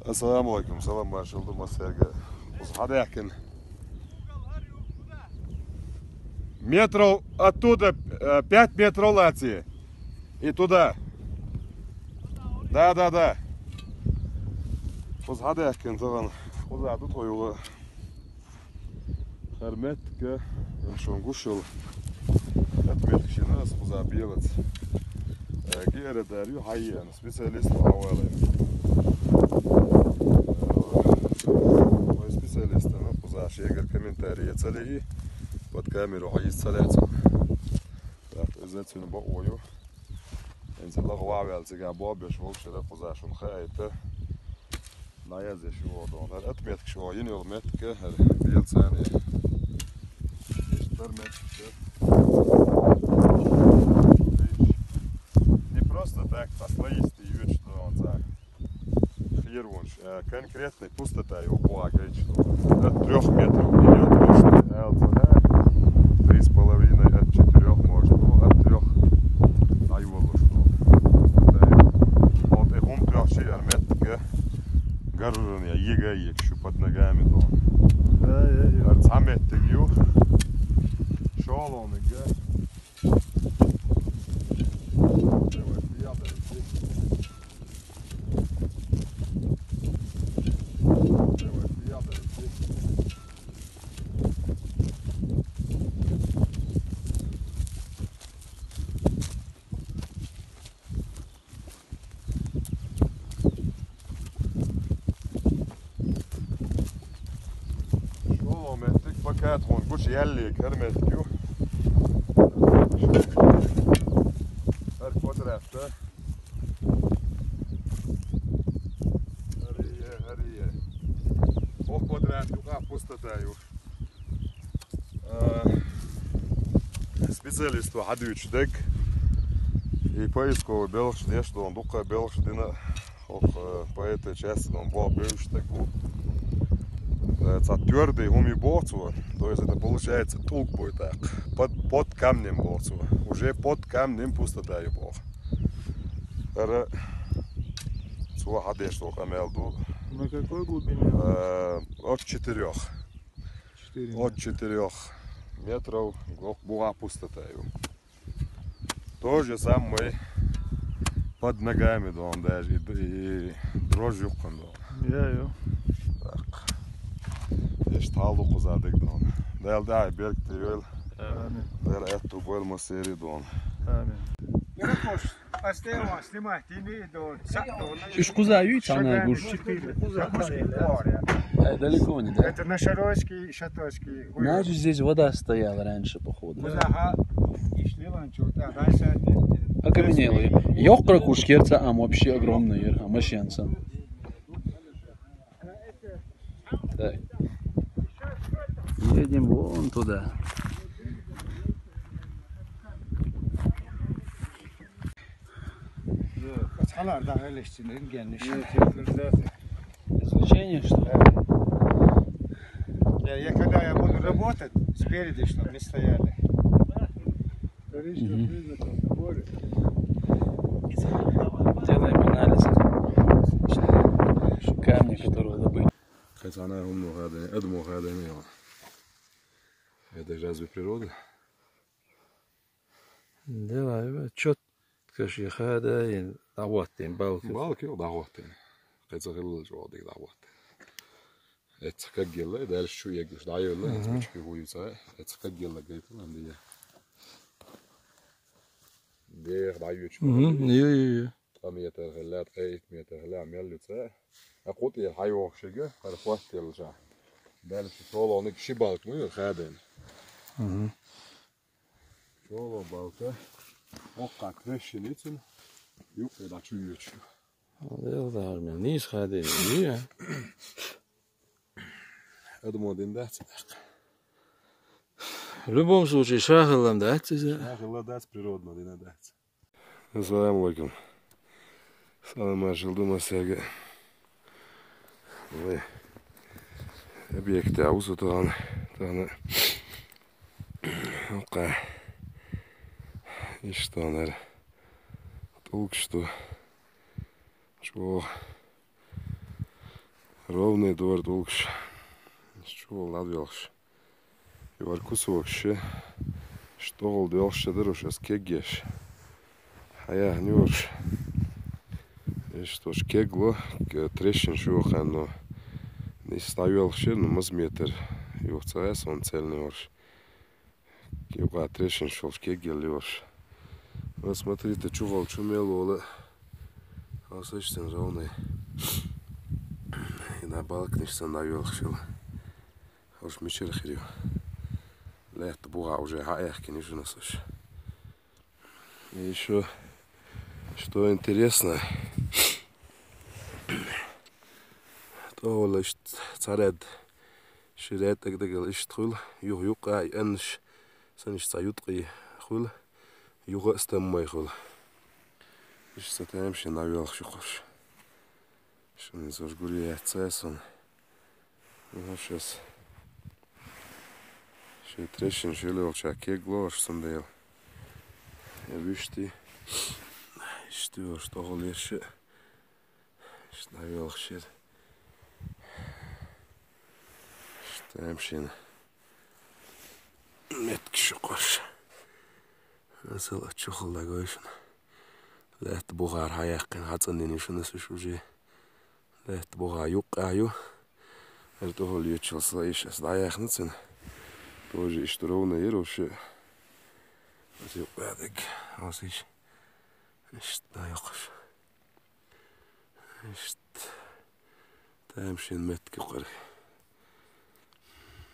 Assalamu alaikum, salam başıldı masaya. Hadi yakin. Метров оттуда, 5 метров лати. И туда. Да. Hadi yakin zaman. Uzadı toyuğu. Hürmetke. Şun kuşul. Etmet kişinin nasıl uzağı bilet. Geri deriyor hayyan. Spesialist havalı. Специалистами по шегер комментарии цели под камеру instaляцию. Так, изоляцию бою. Инсалла гвавел цыга бобеш волшебно позашун хайта. Наязь еще вот он. Отметка что юнил метка, бельцаны. Метка. Не просто так, по-своисти вид что он так. Конкретной пустота его полагает, что от 3 метров идет мощный ЛЦГ, 3,5 от 4 может, ну от 3 на его ложку. Вот и он 3 метра гаржания, егает, что под ногами то. От 2 метра ю, шел он и га. Katron, kuş yerli kırmet diyor. Her fotoğrafta. Her iyi. O fotoğraf yok, pustota yok. Специалист Hadüç dek. И поисковый белш, что он только белш, по этой части он был белш так вот. Это твердый гумиборцу, то есть это получается толк будет так, под камнем борцу, уже под камнем пустота и бог. Это сюда ходишь только мелду. На какой глубине? От 4. От 4 метров была пустота. То же самое под ногами, да, он даже и дрожью кондо. Я. Taldo kuzadık don. Del da belki değil. Del ettu bol maseri don. Уж кузают, она уж. Далеко не, да? Это на Шаройский, Шатойский. Значит, здесь вода стояла раньше, походу. Окаменелые. Ёхкра кушкерца, а вообще огромные, а мощенца. Так. Едем вон туда. Излучение, что ли? Я когда я буду работать, спереди, чтобы не стояли. Делаем анализ. Камни, которые добыли. Хотя она умного года имела. Это же разве природа? Да, четко же хада и даваттин балки. Балки даваттин. Хотя гылы жодик даваттин. Это как гелла, дальше что я говорю, да елла, это почти хуйца. Это как гелла говорит, нам дия. Дер даюч. Не. Там метр гелла, 3 метр гелла, меллица. أقول يا حيوان شجع على فوات الجا ده شغله ونك شبالك مو خادم شغله بالك وقع كرش نيتن يوقع ده شو يشوف هذا ظهر من نيس خادم نية هذا مودين ده В любом случае, шагалом, да? Шагала, да, природно, не надо. Ассаламу алейкум. Салам алейкум, масяга. Ve objekte uzutaan tänne okei istaan er tulkstu suo ровный двор долгш. Чувал надвелш. И варкусовше. Что гол делше дырушес кегеш. А я нюрш. И что ж кегло, трещин шухан, но не ставелше, но мазметр. И в ЦС он цельный орш. Юга трещин шолш кегел лёш. Вот смотрите, чувал чумело, а слышите, ровный. И на балкнишься навелшил. Уж мечер хрю. Лето буга уже хаях, конечно, слышь. И еще, что интересно, то лишь царед ширет тогда лишь тхул, юг ай энш, саниш цаютки хул, юг стеммай хул. Лишь сатаемши навел шухош. Что не зажгури цесон. Ну сейчас. Ще трещин шилел чаке глош сандел. Я вишти. Что голеше. Что навел шит. Что эмшин. Метки шукош. Насыл чухал лагойшин. Лет бугар хаякин хацандин шунас шужи. Лет буга юк аю. Это гол ючился еще сдаяхнуцин. Тоже что ровно и ровше. Вот я падок. Вот здесь. Что я хочу. Что. Там шин метки قري.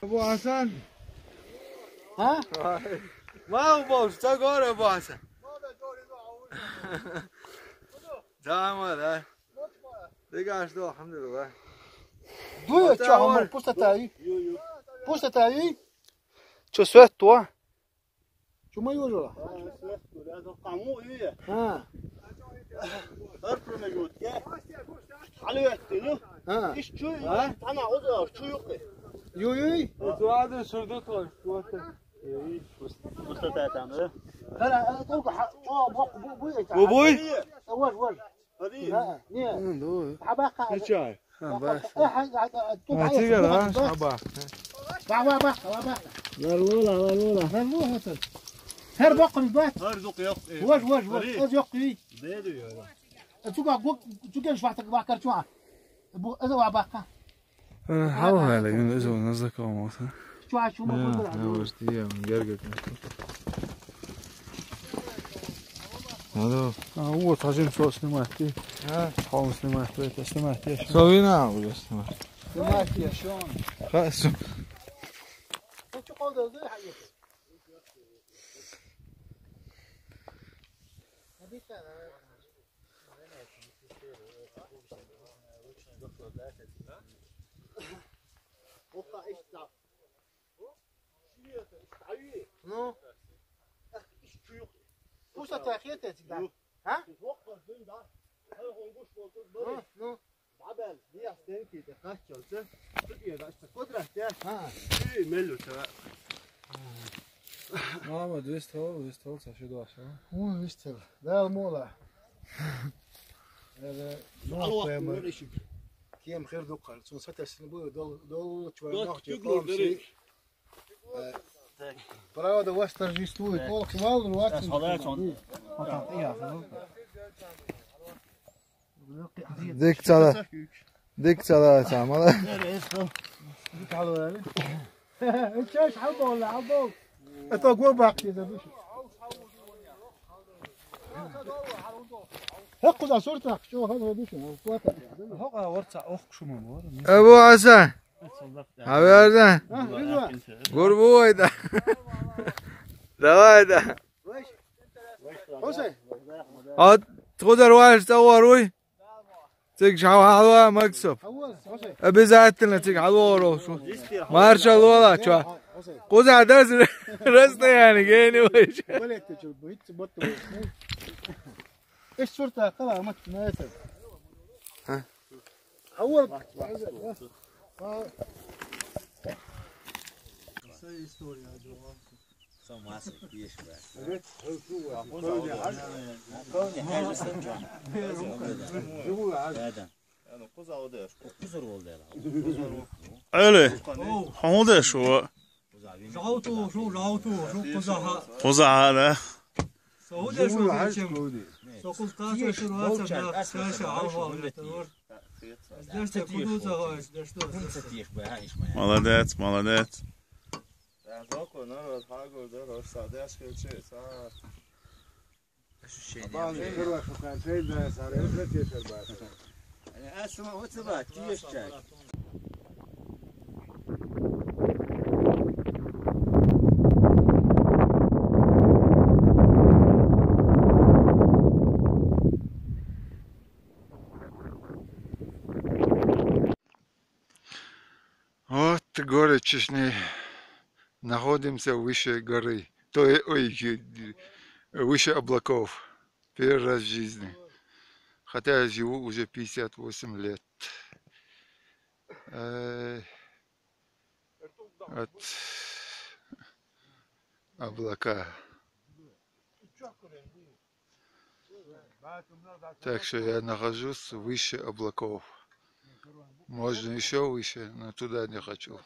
ابو حسن ها ما هو باش تقول ابو حسن تمام دیگه دو الحمدلله دو چه عمر پوست تایی چه سوت تو چه ما یوجولا ها أرفع مجهود كه على وقتنا إيش شو أنا عذر شو يقي یوی سواد شردو تو إيه بس تعمله لا توقع بوبوي وش هذه لا نيه حباقة شاي تيجي لا حبا لا هر بقري بات هرزق يق وش يقي بيدو يا تقول شفعتك باكر شو ابو اذا وعباقة حاول لكن إذا نزك أو موسى شو ما بقول هذا هو طاجين شو سمعتي حاول سمعتي تسمعتي سوينا ولا سمعت سمعت يا شلون خلاص شو قول ده حقيقي نو وش تاخير تاعك ها نو عبال دي أحسن كده خشة وسه تبي ده قدرة ده ها إيه ملو ترى ما 200 شو عشان هو يشتغل لا المولى هذا نوع كيم خير دقة سو 6 سنين دول شوية ناخذ قام Правда, у вас торжествует. Полк мало, у вас ديك ترى تعمل انت ايش حبه ولا عبه؟ انت قوي باقي اذا بيش هاخذ صورتك شو هذا بيش هو ورطة أخ شو ما ابو حسن حبيبنا قربوي ده ده حسين تقدر واحد تصوروي تيجي حوا مكسب ابي زعتنا تيجي حوا شو ما ارشى والله شو قوزع درس رسته يعني جيني وش ايش صورتك خلاص ما تناسب اول São massa aqui, Öyle. Hamur da şu. Kuzaha da. Молодец, молодец. Вот город Чечни. Находимся выше горы. Выше облаков. Первый раз в жизни. Хотя я живу уже 58 лет. От облака. Так что я нахожусь выше облаков. Можно еще выше, но туда не хочу.